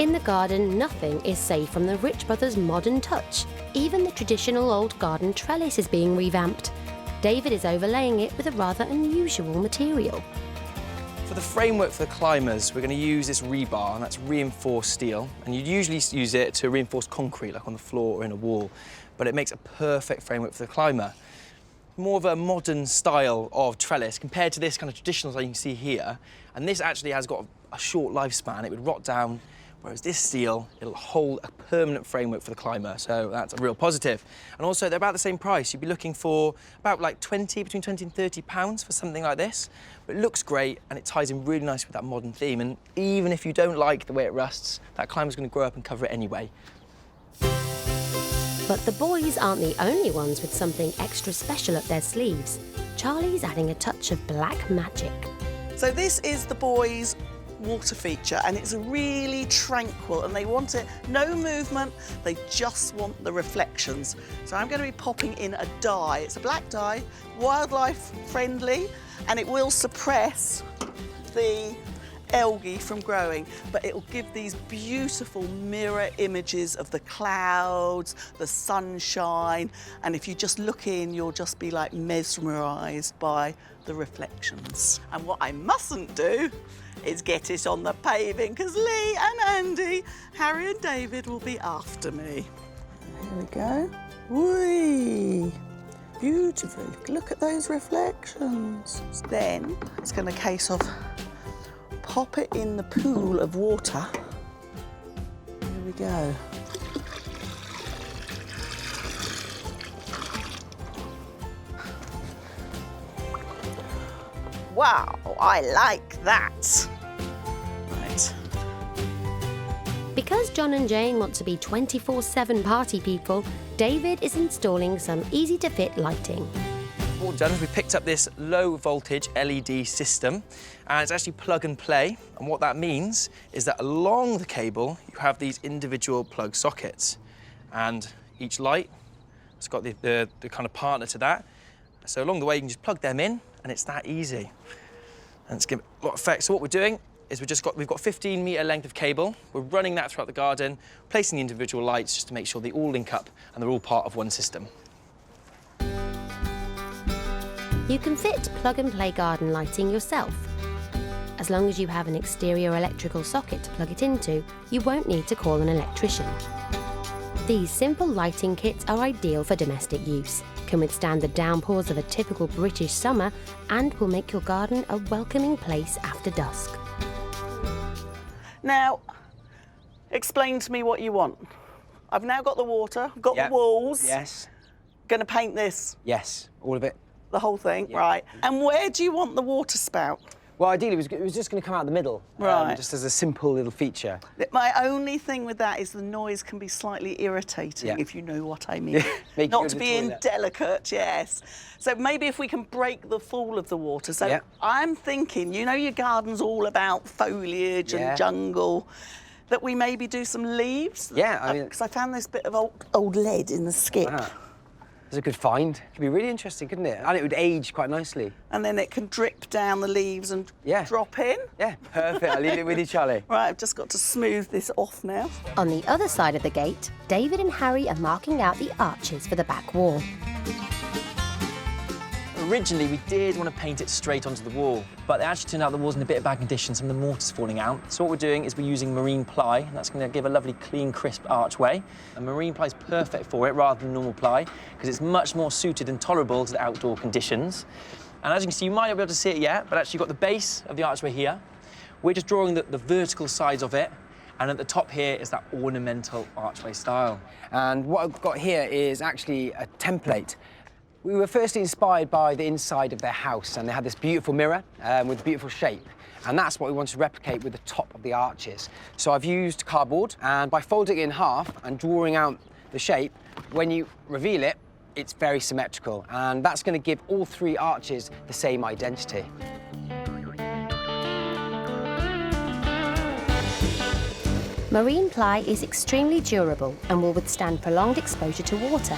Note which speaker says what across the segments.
Speaker 1: In the garden, nothing is safe from the Rich Brothers' modern touch. Even the traditional old garden trellis is being revamped. David is overlaying it with a rather unusual material.
Speaker 2: For the framework for the climbers, we're going to use this rebar, and that's reinforced steel. And you'd usually use it to reinforce concrete, like on the floor or in a wall. But it makes a perfect framework for the climber. More of a modern style of trellis compared to this kind of traditional style you can see here. And this actually has got a short lifespan. It would rot down, whereas this steel, it'll hold a permanent framework for the climber. So that's a real positive. And also, they're about the same price. You'd be looking for about like between 20 and 30 pounds for something like this. But it looks great, and it ties in really nice with that modern theme. And even if you don't like the way it rusts, that climber's going to grow up and cover it anyway.
Speaker 1: But the boys aren't the only ones with something extra special up their sleeves. Charlie's adding a touch of black magic.
Speaker 3: So this is the boys' water feature, and it's really tranquil, and they want it, no movement, they just want the reflections. So I'm going to be popping in a dye. It's a black dye, wildlife friendly, and it will suppress the algae from growing, but it will give these beautiful mirror images of the clouds, the sunshine, and if you just look in, you'll just be like mesmerised by the reflections. And what I mustn't do is get it on the paving, because Lee and Andy, Harry and David will be after me. Here we go. Whee! Beautiful. Look at those reflections. Then it's going to case of pop it in the pool of water. Here we go. Wow, I like that. Right.
Speaker 1: Because John and Jane want to be 24/7 party people, David is installing some easy-to-fit lighting.
Speaker 2: What we've done is we've picked up this low-voltage LED system, and it's actually plug and play. And what that means is that along the cable, you have these individual plug sockets. And each light has got the kind of partner to that. So along the way, you can just plug them in, and it's that easy. And it's giving a lot of effect. So what we're doing is we've got 15-metre length of cable. We're running that throughout the garden, placing the individual lights just to make sure they all link up and they're all part of one system.
Speaker 1: You can fit plug-and-play garden lighting yourself. As long as you have an exterior electrical socket to plug it into, you won't need to call an electrician. These simple lighting kits are ideal for domestic use, can withstand the downpours of a typical British summer, and will make your garden a welcoming place after dusk.
Speaker 3: Now, explain to me what you want. I've now got the water, I've got the walls.
Speaker 2: Yes.
Speaker 3: Gonna paint this?
Speaker 2: Yes, all of it.
Speaker 3: The whole thing, right. And where do you want the water spout?
Speaker 4: Well, ideally, it was just going to come out the middle,
Speaker 3: right.
Speaker 4: Just as a simple little feature.
Speaker 3: My only thing with that is the noise can be slightly irritating, if you know what I mean. Not to be indelicate, yes. So maybe if we can break the fall of the water. So I'm thinking, you know your garden's all about foliage and jungle, that we maybe do some leaves?
Speaker 4: Yeah, I mean...
Speaker 3: Because I found this bit of old lead in the skip.
Speaker 4: It's a good find. It could be really interesting, couldn't it? And it would age quite nicely.
Speaker 3: And then it can drip down the leaves and drop in.
Speaker 4: Yeah, perfect. I'll leave it with you, Charlie.
Speaker 3: Right, I've just got to smooth this off now.
Speaker 1: On the other side of the gate, David and Harry are marking out the arches for the back wall.
Speaker 2: Originally, we did want to paint it straight onto the wall, but it actually turned out the wall's in a bit of bad condition, some of the mortar's falling out. So what we're doing is we're using marine ply, and that's going to give a lovely, clean, crisp archway. And marine ply is perfect for it, rather than normal ply, because it's much more suited and tolerable to the outdoor conditions. And as you can see, you might not be able to see it yet, but actually you've got the base of the archway here. We're just drawing the vertical sides of it, and at the top here is that ornamental archway style.
Speaker 4: And what I've got here is actually a template. We were firstly inspired by the inside of their house, and they had this beautiful mirror with a beautiful shape. And that's what we want to replicate with the top of the arches. So I've used cardboard, and by folding it in half and drawing out the shape, when you reveal it, it's very symmetrical. And that's going to give all three arches the same identity.
Speaker 1: Marine ply is extremely durable and will withstand prolonged exposure to water,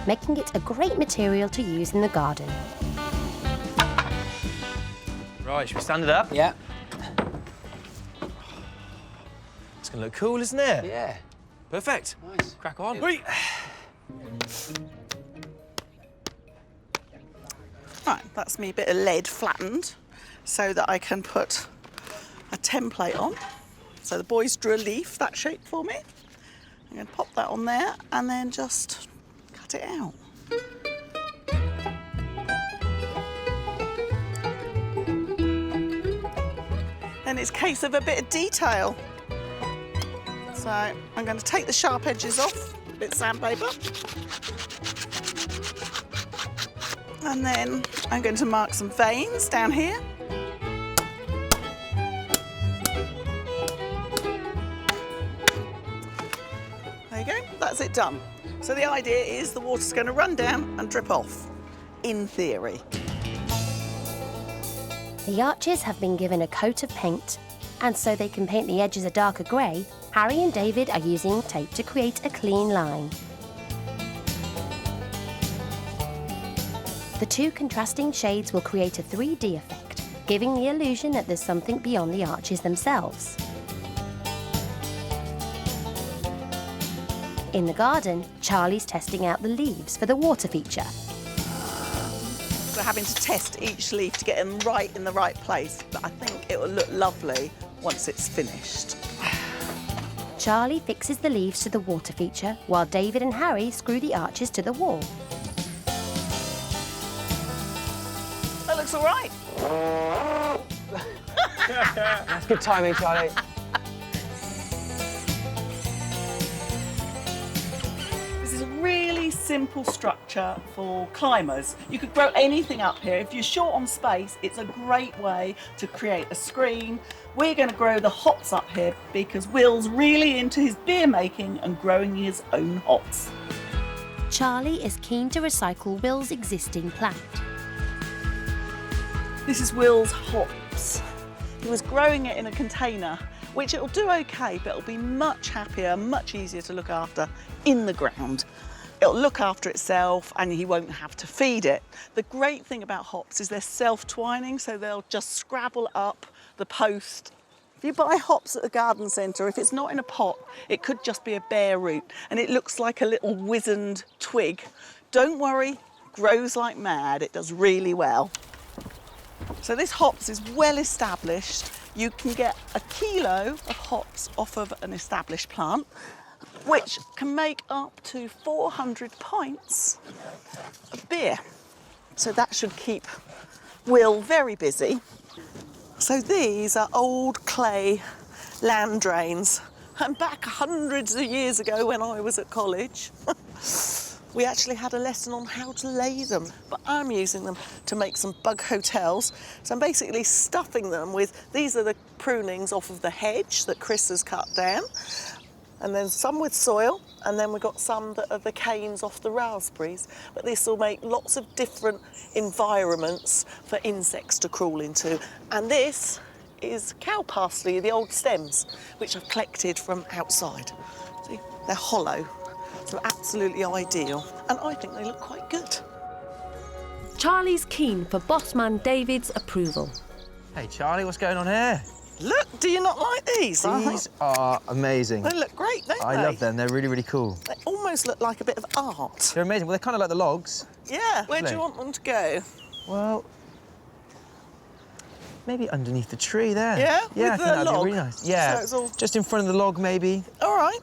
Speaker 1: making it a great material to use in the garden.
Speaker 2: Right, should we stand it up?
Speaker 4: Yeah.
Speaker 2: It's gonna look cool, isn't it?
Speaker 4: Yeah.
Speaker 2: Perfect.
Speaker 4: Nice.
Speaker 2: Crack on.
Speaker 4: Wait.
Speaker 3: Right, that's me a bit of lead flattened so that I can put a template on. So the boys drew a leaf, that shape for me. I'm going to pop that on there and then just cut it out. Then it's a case of a bit of detail. So I'm going to take the sharp edges off, a bit of sandpaper. And then I'm going to mark some veins down here. There you go, that's it done. So the idea is the water's going to run down and drip off, in theory.
Speaker 1: The arches have been given a coat of paint, and so they can paint the edges a darker grey, Harry and David are using tape to create a clean line. The two contrasting shades will create a 3D effect, giving the illusion that there's something beyond the arches themselves. In the garden, Charlie's testing out the leaves for the water feature.
Speaker 3: We're having to test each leaf to get them right in the right place, but I think it will look lovely once it's finished.
Speaker 1: Charlie fixes the leaves to the water feature, while David and Harry screw the arches to the wall.
Speaker 3: That looks all right.
Speaker 4: That's good timing, Charlie.
Speaker 3: This is a really simple structure for climbers. You could grow anything up here. If you're short on space, it's a great way to create a screen. We're going to grow the hops up here because Will's really into his beer making and growing his own hops.
Speaker 1: Charlie is keen to recycle Will's existing plant.
Speaker 3: This is Will's hops. He was growing it in a container, which it'll do okay, but it'll be much happier, much easier to look after in the ground. It'll look after itself and he won't have to feed it. The great thing about hops is they're self-twining, so they'll just scrabble up the post. If you buy hops at the garden centre, if it's not in a pot, it could just be a bare root and it looks like a little wizened twig. Don't worry, grows like mad, it does really well. So this hops is well established. You can get a kilo of hops off of an established plant, which can make up to 400 pints of beer. So that should keep Will very busy. So these are old clay land drains. And back hundreds of years ago when I was at college, we actually had a lesson on how to lay them, but I'm using them to make some bug hotels. So I'm basically stuffing them with, these are the prunings off of the hedge that Chris has cut down, and then some with soil, and then we've got some that are the canes off the raspberries. But this will make lots of different environments for insects to crawl into. And this is cow parsley, the old stems, which I've collected from outside. See, they're hollow. So absolutely ideal, and I think they look quite good.
Speaker 5: Charlie's keen for bossman David's approval.
Speaker 2: Hey, Charlie, what's going on here?
Speaker 3: Look, do you not like these?
Speaker 2: These are amazing.
Speaker 3: They look great, don't they?
Speaker 2: I love them. They're really, really cool.
Speaker 3: They almost look like a bit of art.
Speaker 2: They're amazing. Well, they're kind of like the logs.
Speaker 3: Yeah, where do you want them to go?
Speaker 2: Well, maybe underneath the tree there.
Speaker 3: Yeah?
Speaker 2: Yeah,
Speaker 3: With
Speaker 2: I think
Speaker 3: the
Speaker 2: that'd
Speaker 3: log?
Speaker 2: be really nice. Yeah,
Speaker 3: So it's all...
Speaker 2: just in front of the log, maybe.
Speaker 3: All right.